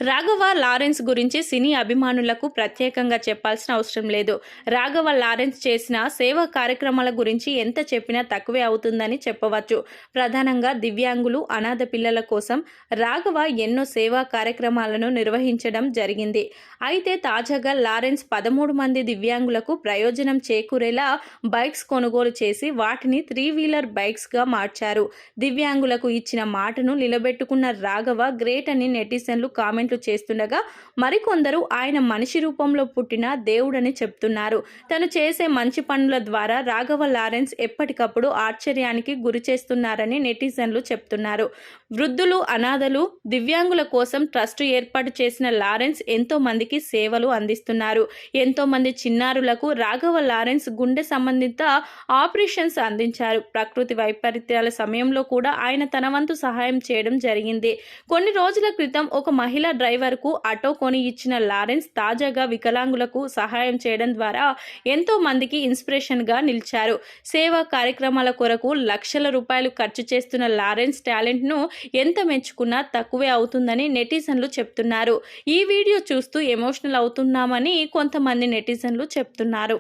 Raghava Lawrence గురించి సినీ అభిమానులకు ప్రత్యేకంగా చెప్పాల్సిన అవసరం లేదు. రాఘవ లారెన్స్ చేసిన సేవా కార్యక్రమాల గురించి ఎంత చెప్పినా తక్కువే అవుతుందని చెప్పవచ్చు. ప్రధానంగా దివ్యాంగులు, అనాథ పిల్లల కోసం రాఘవ ఎన్నో సేవా కార్యక్రమాలను నిర్వహించడం జరిగింది. అయితే తాజాగా లారెన్స్ 13 మంది దివ్యాంగులకు ప్రయోజనం చేకూరేలా బైక్స్ కొనుగోలు చేసి వాటిని 3 వీలర్ బైక్స్గా మార్చారు. దివ్యాంగులకు ఇచ్చిన మాటను నిలబెట్టుకున్న రాఘవ గ్రేట్ అని నెటిజన్లు కామెంట్లు చేస్తుండగా మరికొందరు ఆయన మనిషి రూపంలో పుట్టిన దేవుడని చెప్తున్నారు. తను చేసే మంచి పనుల ద్వారా రాఘవ లారెన్స్ ఎప్పటికప్పుడు ఆశ్చర్యానికి గురి చేస్తున్నారని నెటిజన్లు చెప్తున్నారు. వృద్ధులు, అనాథలు, దివ్యాంగుల కోసం ట్రస్ట్ ఏర్పాటు చేసిన లారెన్స్ ఎంతో మందికి సేవలు అందిస్తున్నారు. ఎంతో మంది చిన్నారులకు రాఘవ లారెన్స్ గుండె సంబంధిత ఆపరేషన్స్ అందించారు. ప్రకృతి వైపరీత్యాల సమయంలో కూడా ఆయన తన వంతు సహాయం చేయడం జరిగింది. కొన్ని రోజుల క్రితం ఒక మహిళా డ్రైవర్కు ఆటో కొని ఇచ్చిన లారెన్స్ తాజాగా వికలాంగులకు సహాయం చేయడం ద్వారా ఎంతో మందికి ఇన్స్పిరేషన్గా నిలిచారు. సేవా కార్యక్రమాల కొరకు లక్షల రూపాయలు ఖర్చు చేస్తున్న లారెన్స్ టాలెంట్ను ఎంత మెచ్చుకున్నా తక్కువే అవుతుందని నెటిజన్లు చెప్తున్నారు. ఈ వీడియో చూస్తూ ఎమోషనల్ అవుతున్నామని కొంతమంది నెటిజన్లు చెప్తున్నారు.